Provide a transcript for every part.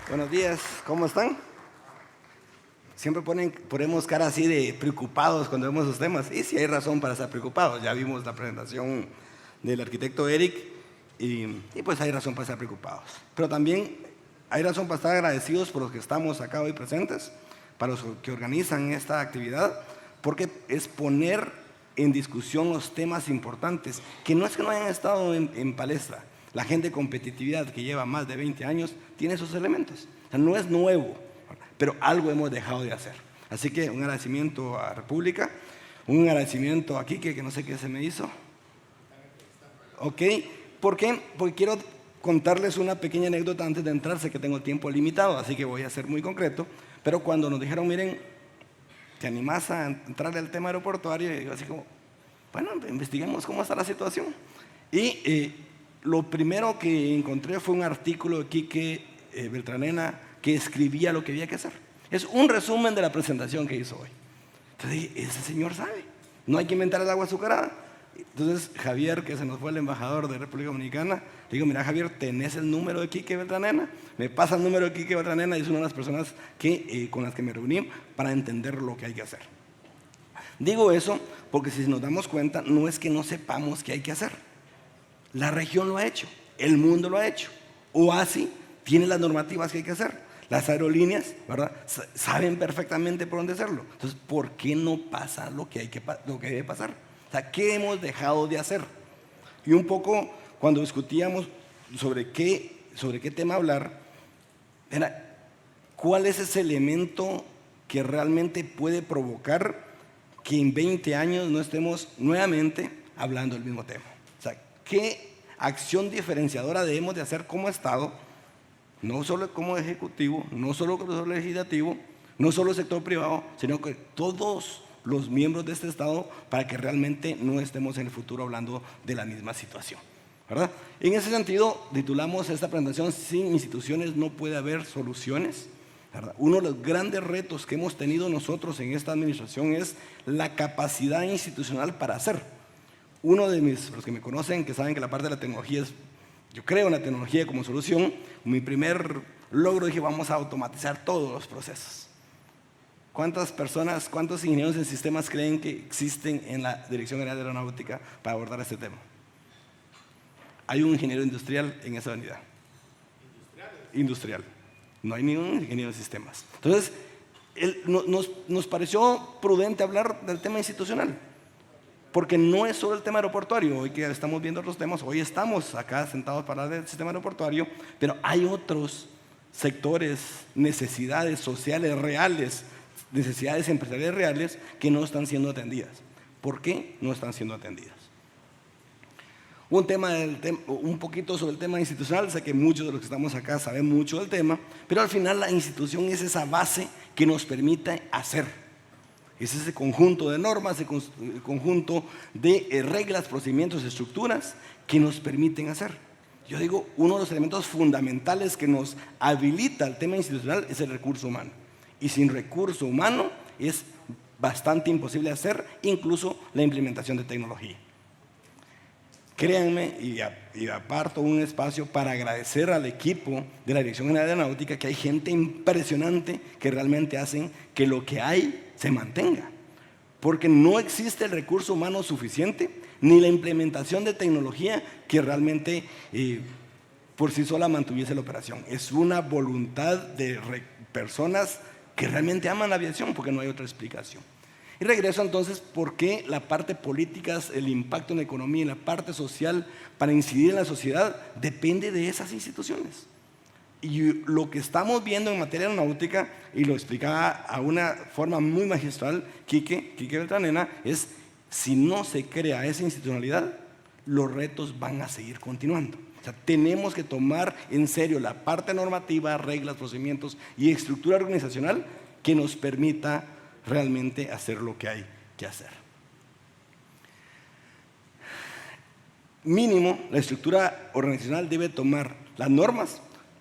Buenos días, ¿cómo están? Siempre ponemos cara así de preocupados cuando vemos esos temas. Y sí hay razón para estar preocupados. Ya vimos la presentación del arquitecto Eric y pues hay razón para estar preocupados. Pero también hay razón para estar agradecidos por los que estamos acá hoy presentes, para los que organizan esta actividad, porque es poner en discusión los temas importantes, que no es que no hayan estado en palestra. La gente de competitividad que lleva más de 20 años tiene esos elementos. O sea, no es nuevo, pero algo hemos dejado de hacer. Así que un agradecimiento a República, un agradecimiento a Quique, que no sé qué se me hizo. Ok, ¿por qué? Porque quiero contarles una pequeña anécdota antes de entrar. Sé que tengo tiempo limitado, así que voy a ser muy concreto. Pero cuando nos dijeron, miren, ¿te animás a entrarle al tema aeroportuario? Y yo así como, bueno, investiguemos cómo está la situación. Y lo primero que encontré fue un artículo de Quique Beltranena que escribía lo que había que hacer. Es un resumen de la presentación que hizo hoy. Entonces dije, ese señor sabe, no hay que inventar el agua azucarada. Entonces Javier, que se nos fue el embajador de República Dominicana, le digo, mira Javier, ¿tenés el número de Quique Beltranena? Me pasa el número de Quique Beltranena y es una de las personas con las que me reuní para entender lo que hay que hacer. Digo eso porque si nos damos cuenta, no es que no sepamos qué hay que hacer. La región lo ha hecho, el mundo lo ha hecho. OASI tiene las normativas que hay que hacer. Las aerolíneas, ¿verdad?, saben perfectamente por dónde hacerlo. Entonces, ¿por qué no pasa lo que debe pasar? O sea, ¿qué hemos dejado de hacer? Y un poco cuando discutíamos sobre qué tema hablar, era cuál es ese elemento que realmente puede provocar que en 20 años no estemos nuevamente hablando del mismo tema. O sea, ¿qué acción diferenciadora debemos de hacer como Estado? No solo como ejecutivo, no solo como legislativo, no solo el sector privado, sino que todos los miembros de este Estado, para que realmente no estemos en el futuro hablando de la misma situación, ¿verdad? En ese sentido, titulamos esta presentación, sin instituciones no puede haber soluciones, ¿verdad? Uno de los grandes retos que hemos tenido nosotros en esta administración es la capacidad institucional para hacer. Uno de los que me conocen, que saben que la parte de la tecnología es, yo creo en la tecnología como solución. Mi primer logro dije, vamos a automatizar todos los procesos. ¿Cuántas personas, cuántos ingenieros en sistemas creen que existen en la Dirección General de Aeronáutica para abordar este tema? Hay un ingeniero industrial en esa unidad. Industrial. No hay ningún ingeniero en sistemas. Entonces, nos pareció prudente hablar del tema institucional. Porque no es solo el tema aeroportuario, hoy que estamos viendo otros temas, hoy estamos acá sentados para hablar del sistema aeroportuario, pero hay otros sectores, necesidades sociales reales, necesidades empresariales reales que no están siendo atendidas. ¿Por qué no están siendo atendidas? Un poquito sobre el tema institucional. Sé que muchos de los que estamos acá saben mucho del tema, pero al final la institución es esa base que nos permite hacer. Es ese conjunto de normas, ese conjunto de reglas, procedimientos, estructuras que nos permiten hacer. Yo digo, uno de los elementos fundamentales que nos habilita el tema institucional es el recurso humano. Y sin recurso humano es bastante imposible hacer incluso la implementación de tecnología. Créanme, y aparto un espacio para agradecer al equipo de la Dirección General de Aeronáutica, que hay gente impresionante que realmente hacen que lo que hay se mantenga, porque no existe el recurso humano suficiente ni la implementación de tecnología que realmente por sí sola mantuviese la operación. Es una voluntad de personas que realmente aman la aviación, porque no hay otra explicación. Y regreso entonces, ¿por qué la parte política, el impacto en la economía y la parte social para incidir en la sociedad depende de esas instituciones? Y lo que estamos viendo en materia aeronáutica, y lo explicaba a una forma muy magistral Quique Beltranena, es si no se crea esa institucionalidad, los retos van a seguir continuando. O sea, tenemos que tomar en serio la parte normativa, reglas, procedimientos y estructura organizacional que nos permita realmente hacer lo que hay que hacer. Mínimo, la estructura organizacional debe tomar las normas,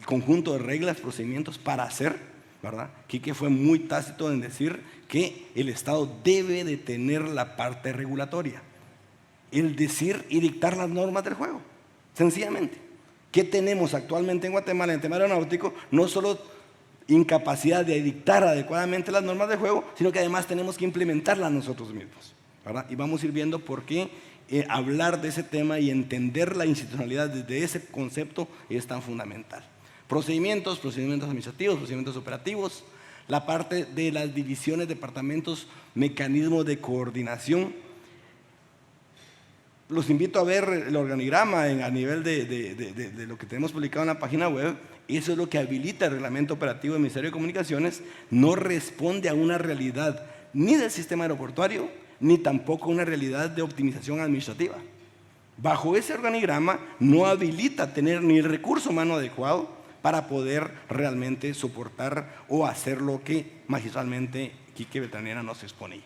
el conjunto de reglas, procedimientos para hacer, ¿verdad? Quique fue muy tácito en decir que el Estado debe de tener la parte regulatoria, el decir y dictar las normas del juego, sencillamente. ¿Qué tenemos actualmente en Guatemala en el tema aeronáutico? No solo incapacidad de dictar adecuadamente las normas de juego, sino que además tenemos que implementarlas nosotros mismos, ¿verdad? Y vamos a ir viendo por qué hablar de ese tema y entender la institucionalidad desde ese concepto es tan fundamental. Procedimientos administrativos, procedimientos operativos, la parte de las divisiones, departamentos, mecanismos de coordinación. Los invito a ver el organigrama a nivel de lo que tenemos publicado en la página web. Eso es lo que habilita el reglamento operativo del Ministerio de Comunicaciones. No responde a una realidad ni del sistema aeroportuario, ni tampoco a una realidad de optimización administrativa. Bajo ese organigrama no habilita tener ni el recurso humano adecuado para poder realmente soportar o hacer lo que magistralmente Quique Beltranena nos exponía.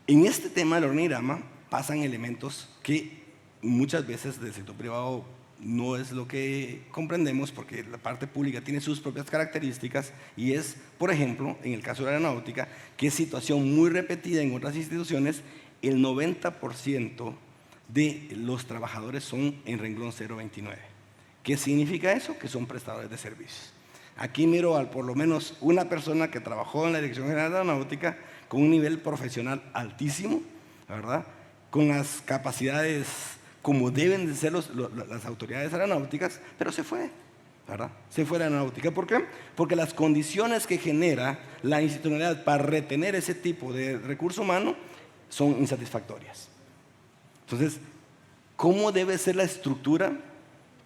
En este tema del organigrama pasan elementos que muchas veces del sector privado no es lo que comprendemos, porque la parte pública tiene sus propias características, y es, por ejemplo, en el caso de la aeronáutica, que es situación muy repetida en otras instituciones, el 90% de los trabajadores son en renglón 029. ¿Qué significa eso? Que son prestadores de servicios. Aquí miro por lo menos una persona que trabajó en la Dirección General de Aeronáutica con un nivel profesional altísimo, ¿verdad? Con las capacidades como deben de ser las autoridades aeronáuticas, pero se fue, ¿verdad? Se fue a la aeronáutica. ¿Por qué? Porque las condiciones que genera la institucionalidad para retener ese tipo de recurso humano son insatisfactorias. Entonces, ¿cómo debe ser la estructura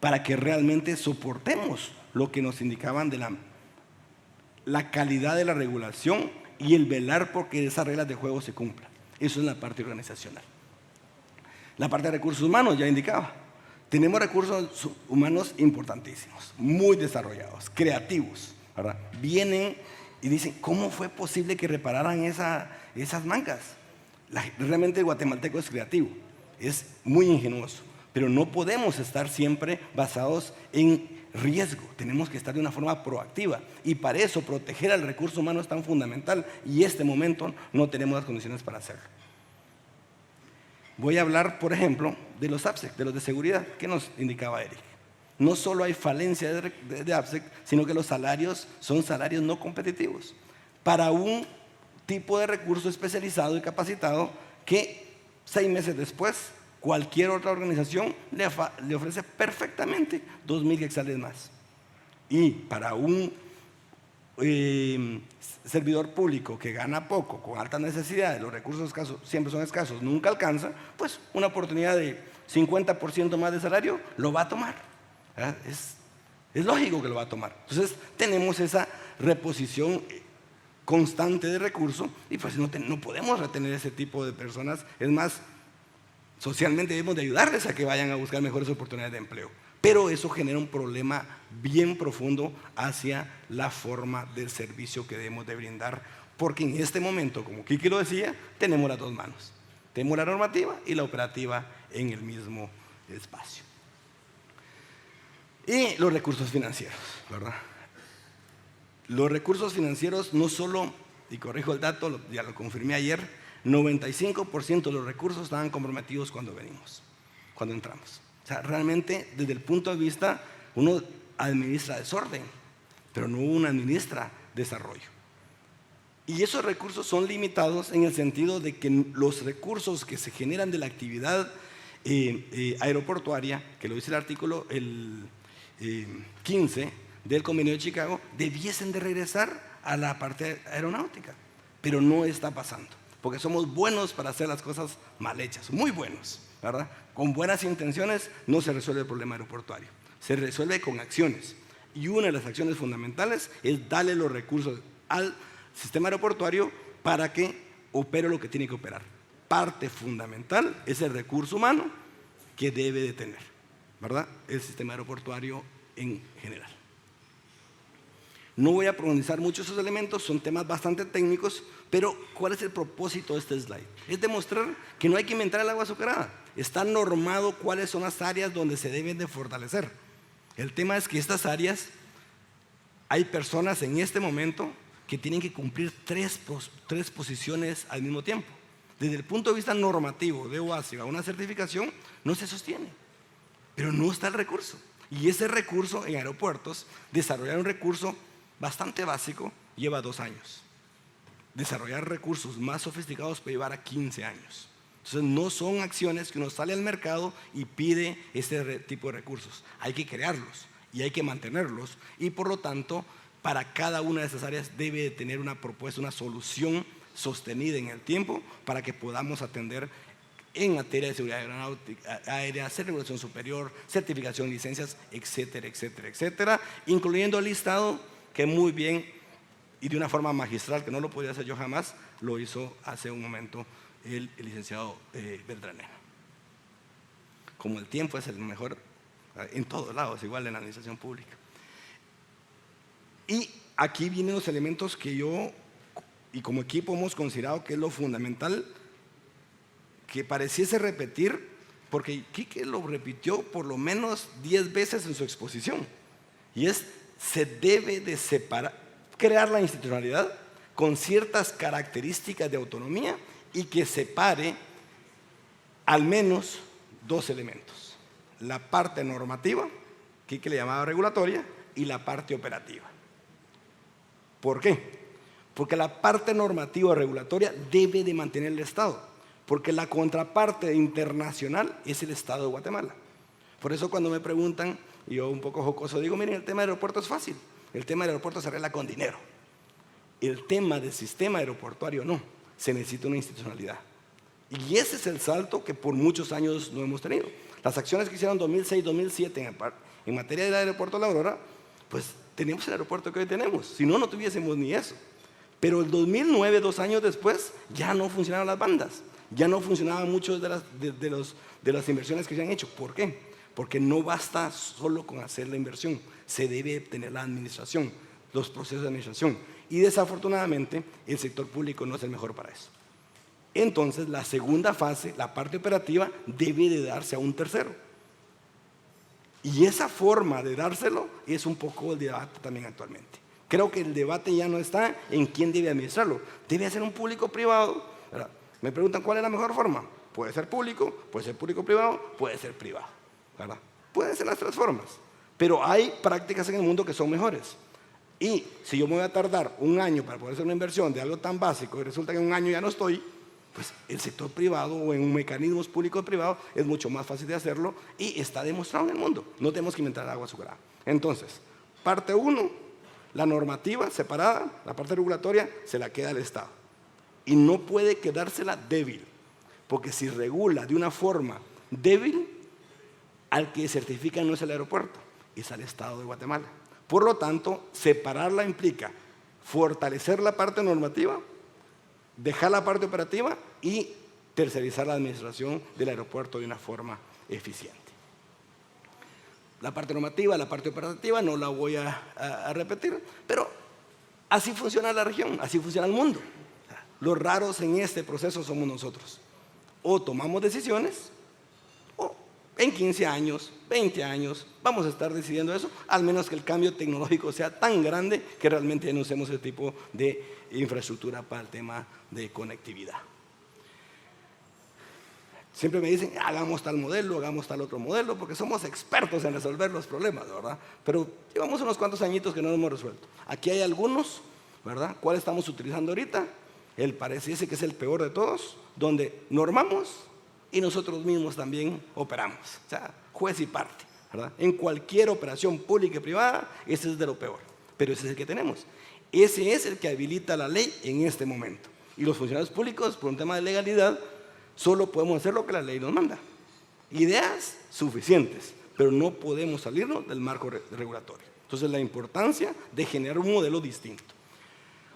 para que realmente soportemos lo que nos indicaban de la calidad de la regulación y el velar porque esas reglas de juego se cumplan? Eso es la parte organizacional. La parte de recursos humanos ya indicaba. Tenemos recursos humanos importantísimos, muy desarrollados, creativos, ¿verdad? Vienen y dicen, ¿cómo fue posible que repararan esas mangas? Realmente el guatemalteco es creativo, es muy ingenuoso, pero no podemos estar siempre basados en riesgo. Tenemos que estar de una forma proactiva, y para eso proteger al recurso humano es tan fundamental, y en este momento no tenemos las condiciones para hacerlo. Voy a hablar, por ejemplo, de los APSEC, de los de seguridad, que nos indicaba Eric. No solo hay falencia de APSEC, sino que los salarios son salarios no competitivos para un tipo de recurso especializado y capacitado que 6 meses después cualquier otra organización le ofrece perfectamente 2,000 quetzales más. Y para un servidor público que gana poco, con altas necesidades, los recursos escasos, siempre son escasos, nunca alcanza, pues una oportunidad de 50% más de salario lo va a tomar. Es lógico que lo va a tomar. Entonces tenemos esa reposición constante de recursos, y pues no podemos retener ese tipo de personas. Es más, socialmente debemos de ayudarles a que vayan a buscar mejores oportunidades de empleo. Pero eso genera un problema bien profundo hacia la forma del servicio que debemos de brindar, porque en este momento, como Kiki lo decía, tenemos las dos manos. Tenemos la normativa y la operativa en el mismo espacio. Y los recursos financieros, ¿verdad? Los recursos financieros no solo, y corrijo el dato, ya lo confirmé ayer, 95% de los recursos estaban comprometidos cuando entramos. O sea, realmente desde el punto de vista, uno administra desorden, pero no uno administra desarrollo. Y esos recursos son limitados en el sentido de que los recursos que se generan de la actividad aeroportuaria, que lo dice el artículo 15 del Convenio de Chicago, debiesen de regresar a la parte aeronáutica, pero no está pasando, porque somos buenos para hacer las cosas mal hechas, muy buenos, ¿verdad? Con buenas intenciones no se resuelve el problema aeroportuario, se resuelve con acciones, y una de las acciones fundamentales es darle los recursos al sistema aeroportuario para que opere lo que tiene que operar. Parte fundamental es el recurso humano que debe de tener, ¿verdad?, el sistema aeroportuario en general. No voy a profundizar mucho esos elementos, son temas bastante técnicos, pero ¿cuál es el propósito de este slide? Es demostrar que no hay que inventar el agua azucarada. Está normado cuáles son las áreas donde se deben de fortalecer. El tema es que estas áreas, hay personas en este momento que tienen que cumplir tres posiciones al mismo tiempo. Desde el punto de vista normativo de OASIGA, una certificación no se sostiene. pero no está el recurso. Y ese recurso en aeropuertos, desarrollar un recurso bastante básico lleva 2 años. Desarrollar recursos más sofisticados puede llevar a 15 años. Entonces no son acciones que uno sale al mercado y pide este tipo de recursos. Hay que crearlos y hay que mantenerlos, y por lo tanto para cada una de esas áreas debe de tener una propuesta, una solución sostenida en el tiempo para que podamos atender en materia de seguridad aeronáutica aérea, regulación superior, certificación, licencias, etcétera, etcétera, etcétera, incluyendo el listado que muy bien y de una forma magistral, que no lo podía hacer yo jamás, lo hizo hace un momento el licenciado Beltranena. Como el tiempo es el mejor en todos lados, igual en la administración pública. Y aquí vienen los elementos que yo y como equipo hemos considerado que es lo fundamental, que pareciese repetir, porque Quique lo repitió por lo menos 10 veces en su exposición, y es: se debe de separar, crear la institucionalidad con ciertas características de autonomía y que separe al menos 2 elementos: la parte normativa, que le llamaba regulatoria, y la parte operativa. ¿Por qué? Porque la parte normativa regulatoria debe de mantener el Estado, porque la contraparte internacional es el Estado de Guatemala. Por eso cuando me preguntan, y yo un poco jocoso digo: miren, el tema del aeropuerto es fácil, el tema del aeropuerto se arregla con dinero. El tema del sistema aeroportuario no, se necesita una institucionalidad. Y ese es el salto que por muchos años no hemos tenido. Las acciones que hicieron en 2006-2007 en materia del aeropuerto La Aurora, pues teníamos el aeropuerto que hoy tenemos, si no, no tuviésemos ni eso. Pero el 2009, 2 años después, ya no funcionaban las bandas, ya no funcionaban muchas de las inversiones que se han hecho. ¿Por qué? Porque no basta solo con hacer la inversión, se debe tener la administración, los procesos de administración. Y desafortunadamente el sector público no es el mejor para eso. Entonces la segunda fase, la parte operativa, debe de darse a un tercero. Y esa forma de dárselo es un poco el debate también actualmente. Creo que el debate ya no está en quién debe administrarlo. Debe ser un público-privado. Me preguntan cuál es la mejor forma. Puede ser público-privado, puede ser privado, ¿verdad? Pueden ser las 3 formas. Pero hay prácticas en el mundo que son mejores. Y si yo me voy a tardar 1 año para poder hacer una inversión de algo tan básico y resulta que en 1 año ya no estoy, pues el sector privado o en mecanismos público-privados es mucho más fácil de hacerlo y está demostrado en el mundo. No tenemos que inventar agua azucarada. Entonces, parte 1, la normativa separada, la parte regulatoria, se la queda al Estado. Y no puede quedársela débil, porque si regula de una forma débil, al que certifica no es el aeropuerto, es al Estado de Guatemala. Por lo tanto, separarla implica fortalecer la parte normativa, dejar la parte operativa y tercerizar la administración del aeropuerto de una forma eficiente. La parte normativa, la parte operativa, no la voy a repetir, pero así funciona la región, así funciona el mundo. Los raros en este proceso somos nosotros. O tomamos decisiones, o en 15 años, 20 años, vamos a estar decidiendo eso, al menos que el cambio tecnológico sea tan grande que realmente no usemos ese tipo de infraestructura para el tema de conectividad. Siempre me dicen: hagamos tal modelo, hagamos tal otro modelo, porque somos expertos en resolver los problemas, ¿verdad? Pero llevamos unos cuantos añitos que no lo hemos resuelto. Aquí hay algunos, ¿verdad? ¿Cuál estamos utilizando ahorita? El pareciese que es el peor de todos, donde normamos y nosotros mismos también operamos. O sea, juez y parte, ¿verdad? En cualquier operación pública y privada, ese es de lo peor. Pero ese es el que tenemos. Ese es el que habilita la ley en este momento. Y los funcionarios públicos, por un tema de legalidad, solo podemos hacer lo que la ley nos manda. Ideas suficientes, pero no podemos salirnos del marco regulatorio. Entonces la importancia de generar un modelo distinto.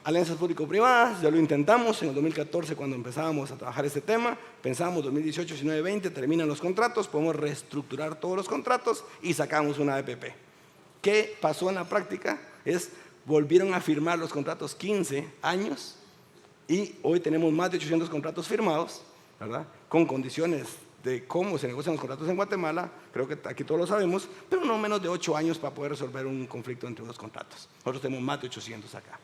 Alianzas público-privadas, ya lo intentamos en el 2014 cuando empezábamos a trabajar este tema. Pensábamos 2018, 19, 20, terminan los contratos, podemos reestructurar todos los contratos y sacamos una EPP. ¿Qué pasó en la práctica? Volvieron a firmar los contratos 15 años y hoy tenemos más de 800 contratos firmados, ¿verdad? Con condiciones de cómo se negocian los contratos en Guatemala, creo que aquí todos lo sabemos, pero no menos de 8 años para poder resolver un conflicto entre los contratos. Nosotros tenemos más de 800 acá.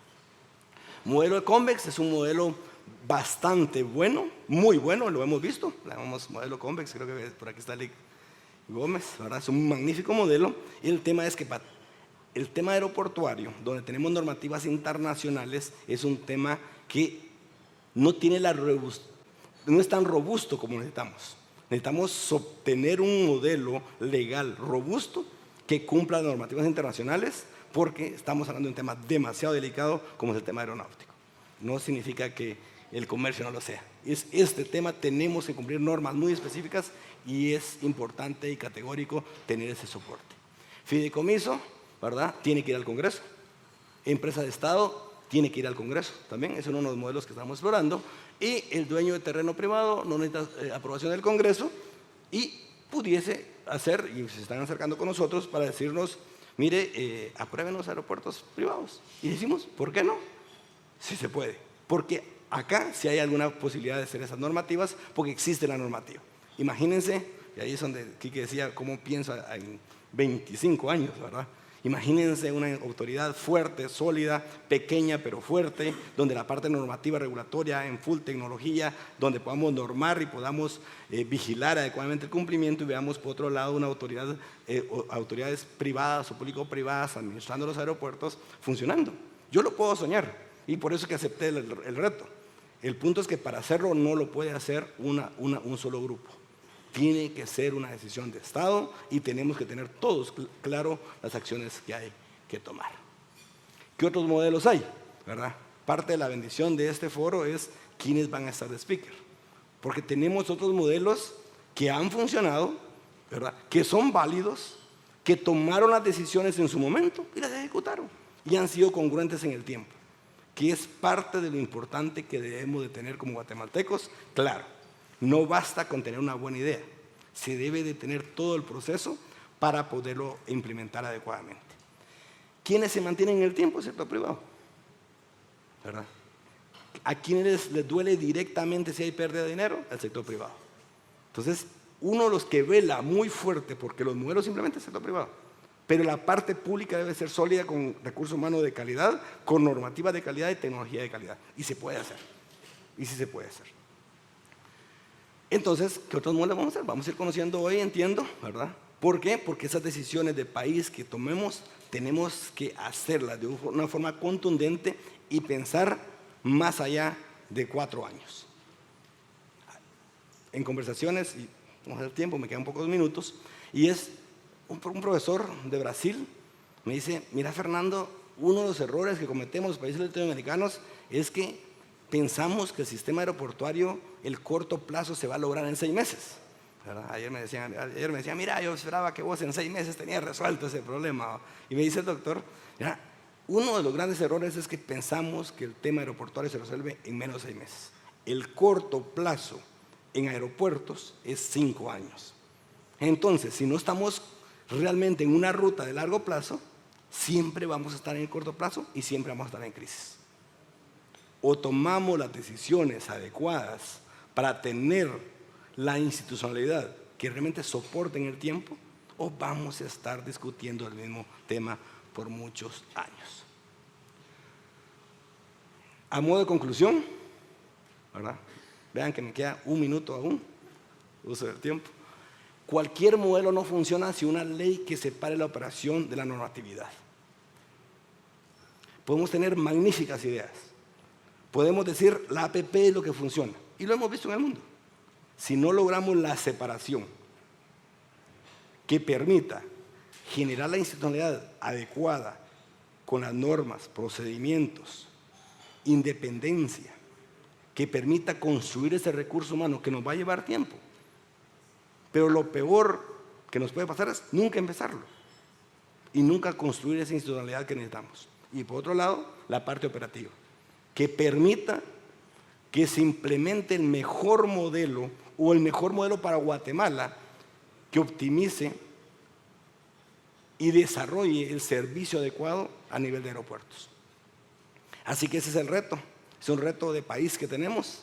Modelo de Convex es un modelo bastante bueno, muy bueno, lo hemos visto, le llamamos modelo Convex, creo que por aquí está el Gómez, ¿verdad? Es un magnífico modelo. Y el tema es que el tema aeroportuario, donde tenemos normativas internacionales, es un tema que no tiene no es tan robusto como necesitamos. Necesitamos obtener un modelo legal robusto que cumpla las normativas internacionales, porque estamos hablando de un tema demasiado delicado como es el tema aeronáutico. No significa que el comercio no lo sea. Este tema tenemos que cumplir normas muy específicas y es importante y categórico tener ese soporte. Fideicomiso, ¿verdad? Tiene que ir al Congreso. Empresa de Estado tiene que ir al Congreso también. Es uno de los modelos que estamos explorando. Y el dueño de terreno privado no necesita aprobación del Congreso y pudiese hacer, y se están acercando con nosotros para decirnos, mire, aprueben los aeropuertos privados. Y decimos, ¿por qué no? Sí se puede. Porque acá sí hay alguna posibilidad de hacer esas normativas, porque existe la normativa. Imagínense, y ahí es donde Quique decía cómo piensa en 25 años, ¿verdad? Imagínense una autoridad fuerte, sólida, pequeña pero fuerte, donde la parte normativa regulatoria en full tecnología, donde podamos normar y podamos vigilar adecuadamente el cumplimiento, y veamos por otro lado una autoridad, autoridades privadas o público-privadas administrando los aeropuertos funcionando. Yo lo puedo soñar y por eso que acepté el reto. El punto es que para hacerlo no lo puede hacer un solo grupo. Tiene que ser una decisión de Estado y tenemos que tener todos claro las acciones que hay que tomar. ¿Qué otros modelos hay? ¿Verdad? Parte de la bendición de este foro es quiénes van a estar de speaker. Porque tenemos otros modelos que han funcionado, ¿verdad? Que son válidos, que tomaron las decisiones en su momento y las ejecutaron. Y han sido congruentes en el tiempo. Que es parte de lo importante que debemos de tener como guatemaltecos. Claro. No basta con tener una buena idea, se debe de tener todo el proceso para poderlo implementar adecuadamente. ¿Quiénes se mantienen en el tiempo? El sector privado, ¿verdad? ¿A quiénes les duele directamente si hay pérdida de dinero? El sector privado. Entonces, uno de los que vela muy fuerte, porque los modelos simplemente es el sector privado, pero la parte pública debe ser sólida con recursos humanos de calidad, con normativas de calidad y tecnología de calidad. Y se puede hacer, y sí se puede hacer. Entonces, ¿qué otros modelos vamos a hacer? Vamos a ir conociendo hoy, entiendo, ¿verdad? ¿Por qué? Porque esas decisiones de país que tomemos, tenemos que hacerlas de una forma contundente y pensar más allá de 4 años. En conversaciones, y no sé el tiempo, me quedan pocos minutos, y es un profesor de Brasil, me dice, mira Fernando, uno de los errores que cometemos los países latinoamericanos es que pensamos que el sistema aeroportuario, el corto plazo se va a lograr en 6 meses. ¿Verdad? Ayer me decían, mira, yo esperaba que vos en 6 meses tenías resuelto ese problema. Y me dice el doctor, mira, uno de los grandes errores es que pensamos que el tema aeroportuario se resuelve en menos de 6 meses. El corto plazo en aeropuertos es 5 años. Entonces, si no estamos realmente en una ruta de largo plazo, siempre vamos a estar en el corto plazo y siempre vamos a estar en crisis. O tomamos las decisiones adecuadas para tener la institucionalidad que realmente soporte en el tiempo, o vamos a estar discutiendo el mismo tema por muchos años. A modo de conclusión, ¿verdad? Vean que me queda 1 minuto aún, uso del tiempo. Cualquier modelo no funciona sin una ley que separe la operación de la normatividad. Podemos tener magníficas ideas. Podemos decir, la APP es lo que funciona, y lo hemos visto en el mundo. Si no logramos la separación que permita generar la institucionalidad adecuada con las normas, procedimientos, independencia, que permita construir ese recurso humano que nos va a llevar tiempo. Pero lo peor que nos puede pasar es nunca empezarlo y nunca construir esa institucionalidad que necesitamos. Y por otro lado, la parte operativa, que permita que se implemente el mejor modelo o el mejor modelo para Guatemala, que optimice y desarrolle el servicio adecuado a nivel de aeropuertos. Así que ese es el reto, es un reto de país que tenemos,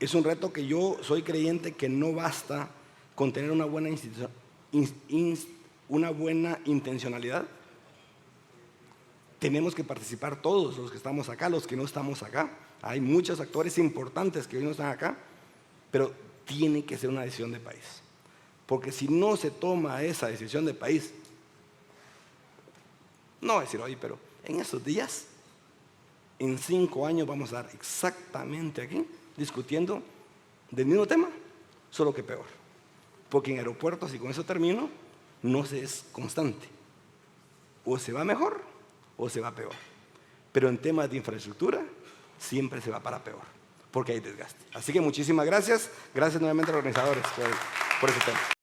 es un reto que yo soy creyente que no basta con tener una buena intencionalidad. Tenemos que participar todos los que estamos acá, los que no estamos acá. Hay muchos actores importantes que hoy no están acá, pero tiene que ser una decisión de país. Porque si no se toma esa decisión de país, no voy a decir hoy, pero en esos días, en 5 años vamos a estar exactamente aquí discutiendo del mismo tema, solo que peor. Porque en aeropuertos, y con eso termino, no se es constante. O se va mejor o se va peor. Pero en temas de infraestructura siempre se va para peor, porque hay desgaste. Así que muchísimas gracias. Gracias nuevamente a los organizadores por ese tema.